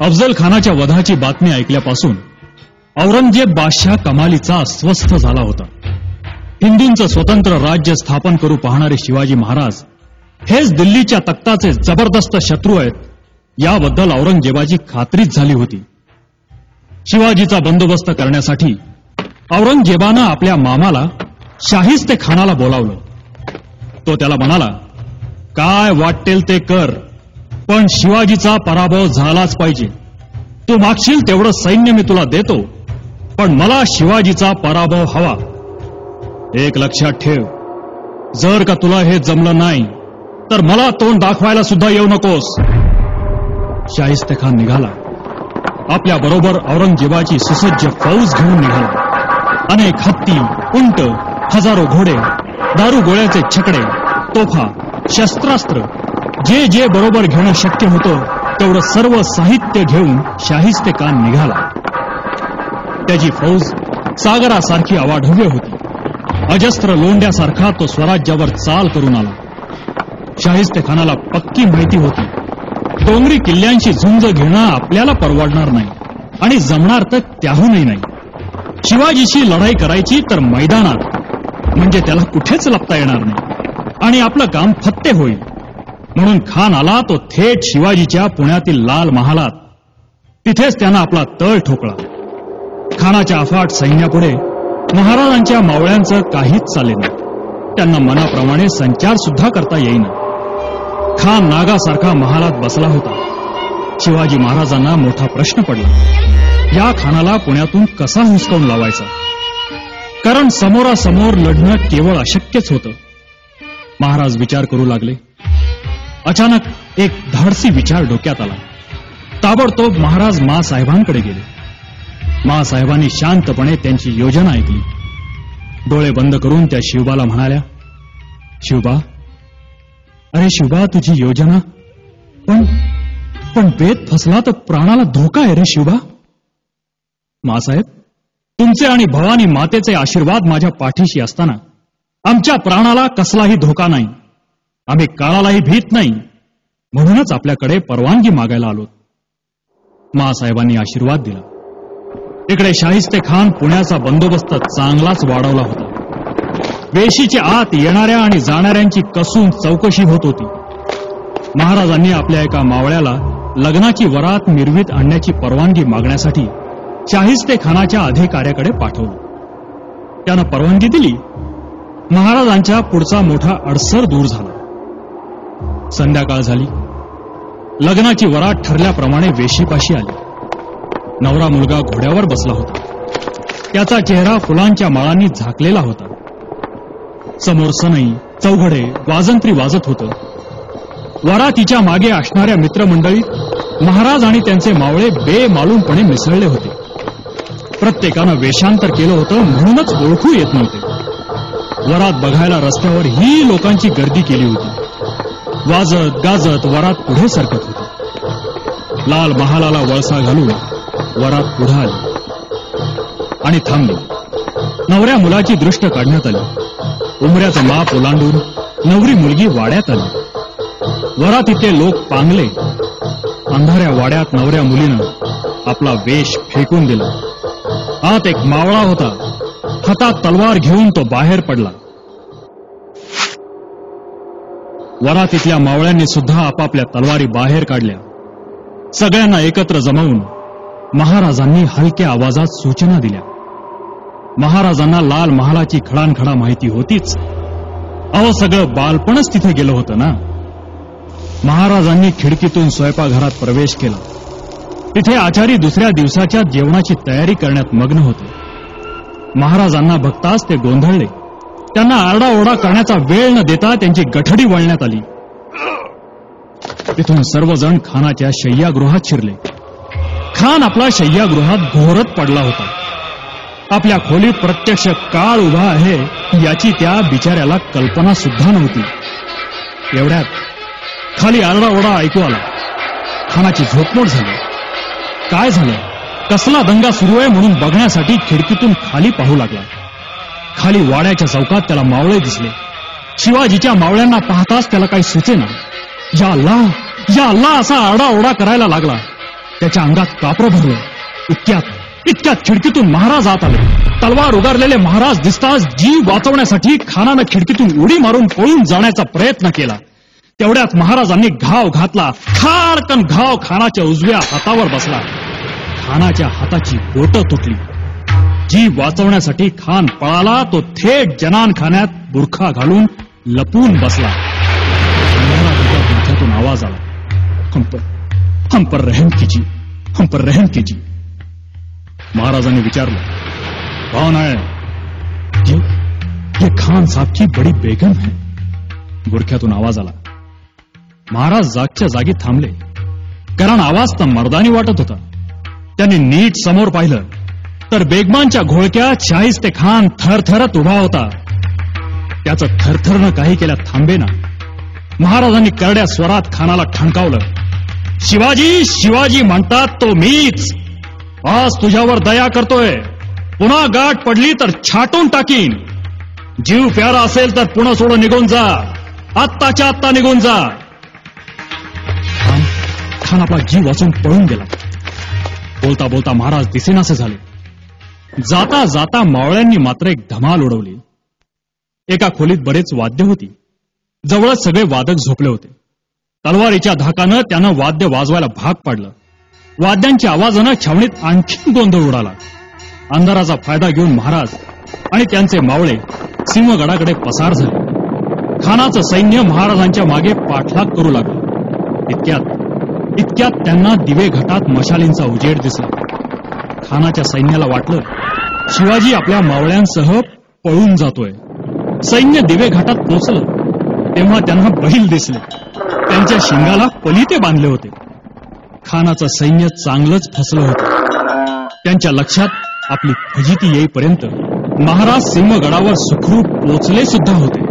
अफजल खानाच्या वधाची बातमी ऐकल्यापासून औरंगजेब बादशाह कमालीचा अस्वस्थ झाला होता. हिंदूंचं स्वतंत्र राज्य स्थापन करू पाहणारे शिवाजी महाराज हेच दिल्लीच्या तख्ताचे जबरदस्त शत्रू आहेत याबद्दल औरंगजेबाची खात्रीच झाली होती. शिवाजीचा बंदोबस्त करण्यासाठी औरंगजेबानं आपल्या मामाला शाहिस्ते खानाला बोलावलं. तो त्याला म्हणाला, काय वाटेल ते कर, पण शिवाजीचा पराभव झालाच पाहिजे. तू मागशील तेवढं सैन्य मी तुला देतो, पण मला शिवाजीचा पराभव हवा. एक लक्षात ठेव, जर का तुला हे जमलं नाही तर मला तोंड दाखवायला सुद्धा येऊ नकोस. शाहिस्ते खान निघाला. आपल्या बरोबर औरंगजेबाची सुसज्ज फौज घेऊन निघाला. अनेक हत्ती, उंट, हजारो घोडे, दारू गोळ्याचे छकडे, तोफा, शस्त्रास्त्र, जे जे बरोबर घेणं शक्य होतं तेवढं सर्व साहित्य घेऊन शाहिस्ते खान निघाला. त्याची फौज सागरासारखी अवाढव्य होती. अजस्त्र लोंड्यासारखा तो स्वराज्यावर चाल करून आला. शाहिस्ते खानाला पक्की माहिती होती, डोंगरी किल्ल्यांशी झुंज घेणं आपल्याला परवडणार नाही आणि जमणार तर त्याहूनही नाही. शिवाजीशी लढाई करायची तर मैदानात, म्हणजे त्याला कुठेच लपता येणार नाही आणि आपलं काम फत्ते होईल. म्हणून खान आला तो थेट शिवाजीच्या पुण्यातील लाल महालात. तिथेच त्यानं आपला तळ ठोकला. खानाच्या अफाट सैन्यापुढे महाराजांच्या मावळ्यांचं काहीच चाले नाही. त्यांना मनाप्रमाणे संचार सुद्धा करता येईना. खान नागासारखा महालात बसला होता. शिवाजी महाराजांना मोठा प्रश्न पडला, या खानाला पुण्यातून कसा हुसकावून लावायचा, कारण समोरासमोर लढणं केवळ अशक्यच होतं. महाराज विचार करू लागले. अचानक एक धाडसी विचार डोक्यात आला. ताबडतोब महाराज माँसाहेबांकडे गेले. माँसाहेबांनी शांतपणे त्यांची योजना ऐकली. डोळे बंद करून त्या शिवबाला म्हणाल्या, शिवबा, अरे शिवबा, तुझी योजना, पण बेत फसला तर प्राणाला धोका आहे रे शिवबा. माँसाहेब, तुमचे आणि भवानी मातेचे आशीर्वाद माझ्या पाठीशी असताना आमच्या प्राणाला कसलाही धोका नाही. आम्ही काळालाही भीत नाही, म्हणूनच आपल्याकडे परवानगी मागायला आलो. माँसाहेबांनी आशीर्वाद दिला. इकडे शाहिस्ते खान पुण्याचा बंदोबस्त चांगलाच वाढवला होता. वेशीच्या आत येणाऱ्या आणि जाणाऱ्यांची कसून चौकशी होत होती. महाराजांनी आपल्या एका मावळ्याला लग्नाची वरात मिरवीत आणण्याची परवानगी मागण्यासाठी शाहिस्ते खानाच्या अधिकाऱ्याकडे पाठवलं. त्यानं परवानगी दिली. महाराजांच्या पुढचा मोठा अडसर दूर झाला. संध्याकाळ झाली. लग्नाची वरात ठरल्याप्रमाणे वेशीपाशी आली. नवरा मुलगा घोड्यावर बसला होता. त्याचा चेहरा फुलांच्या माळांनी झाकलेला होता. समोर सनई, चौघडे, वाजंत्री वाजत होतं. वरातीच्या मागे असणाऱ्या मित्रमंडळीत महाराज आणि त्यांचे मावळे बेमालूमपणे मिसळले होते. प्रत्येकानं वेषांतर केलं होतं, म्हणूनच ओळखू येत नव्हते. वरात बघायला रस्त्यावर ही लोकांची गर्दी केली होती. वाजत गाजत वरात पुढे सरकत होती. लाल महालाला वळसा घालून वरात पुढे आली आणि थांबली. नवऱ्या मुलाची दृष्ट काढण्यात आली. उमऱ्याचं माप ओलांडून नवरी मुलगी वाड्यात आली. वरातीतले लोक पांगले. अंधाऱ्या वाड्यात नवऱ्या मुलीनं आपला वेश फेकून दिला. आत एक मावळा होता. हातात तलवार घेऊन तो बाहेर पडला. वरातीतल्या मावळ्यांनी सुद्धा आपापल्या तलवारी बाहेर काढल्या. सगळ्यांना एकत्र जमवून महाराजांनी हलक्या आवाजात सूचना दिल्या. महाराजांना लाल महालाची खडानखडा माहिती होतीच. अहो, सगळं बालपणच तिथे गेलं होतं ना. महाराजांनी खिडकीतून स्वयंपाकघरात प्रवेश केला. तिथे आचारी दुसऱ्या दिवसाच्या जेवणाची तयारी करण्यात मग्न होते. महाराजांना बघताच ते गोंधळले. त्यांना आरडाओरडा करण्याचा वेळ न देता त्यांची गठडी वळण्यात आली. तिथून सर्वजण खानाच्या शय्यागृहात शिरले. खान आपला शय्यागृहात घोरत पडला होता. आपल्या खोलीत प्रत्यक्ष काळ उभा आहे याची त्या बिचाऱ्याला कल्पना सुद्धा नव्हती. एवढ्यात खाली आरडाओरडा ऐकू आला. खानाची झोपमोड झाली. काय झालं, कसला दंगा सुरू आहे म्हणून बघण्यासाठी खिडकीतून खाली पाहू लागला. खाली वाड्याच्या चौकात त्याला मावळे दिसले. शिवाजीच्या मावळ्यांना पाहताच त्याला काही सुचेना. या अल्लाह, या अल्लाह असा आरडाओरडा करायला लागला. त्याच्या अंगात कापरं भरलं. इतक्यात खिडकीतून महाराज आत आले. तलवार उगारलेले महाराज दिसताच जीव वाचवण्यासाठी खानानं खिडकीतून उडी मारून पळून जाण्याचा प्रयत्न केला. तेवढ्यात महाराजांनी घाव घातला. खाडकन घाव खानाच्या उजव्या हातावर बसला. खानाच्या हाताची बोटं तुटली. जीव वाचवण्यासाठी खान पळाला. तो थेट जनानखान्यात बुरखा घालून लपून बसला. बुरख्यातून आवाज आला, हम पर रहम कीजिए, हम पर रहम कीजिए. महाराजांनी विचारलं, कौन है? ये खान साहब की बड़ी बेगम है. बुरख्यातून आवाज आला. महाराज जागच्या जागी थांबले, कारण आवाज तर मर्दानी वाटत होता. त्यांनी नीट समोर पाहिलं तर बेगमांच्या घोळक्यात शाहिस्ते खान थरथरत उभा होता. त्याचं थरथरनं काही केल्या थांबेना. महाराजांनी करड्या स्वरात खानाला ठणकावलं, शिवाजी शिवाजी म्हणतात तो मीच. आज तुझ्यावर दया करतोय. पुन्हा गाठ पडली तर छाटून टाकीन. जीव प्यारा असेल तर पुन्हा सोडून निघून जा. आत्ताच्या आत्ता निघून जा. खान आपला जीव वाचून पळून गेला. बोलता बोलता महाराज दिसेनासे झाले. जाता जाता मावळ्यांनी मात्र एक धमाल उडवली. एका खोलीत बरेच वाद्य होती. जवळच सगळे वादक झोपले होते. तलवारीच्या धाकानं त्यानं वाद्य वाजवायला भाग पाडलं. वाद्यांच्या आवाजानं छावणीत आणखी गोंधळ उडाला. अंधाराचा फायदा घेऊन महाराज आणि त्यांचे मावळे सिंहगडाकडे पसार झाले. खानाचं सैन्य महाराजांच्या मागे पाठलाग करू लागलं. इतक्यात त्यांना दिवे घाटात मशालींचा उजेड दिसला. खानाच्या सैन्याला वाटलं शिवाजी आपल्या मावळ्यांसह पळून जातोय. सैन्य दिवे घाटात पोचलं तेव्हा त्यांना बैल दिसले. त्यांच्या शिंगाला पलिते बांधले होते. खानाचं सैन्य चांगलंच फसलं होतं. त्यांच्या लक्षात आपली फजिती येईपर्यंत महाराज सिंहगडावर सुखरूप पोचले सुद्धा होते.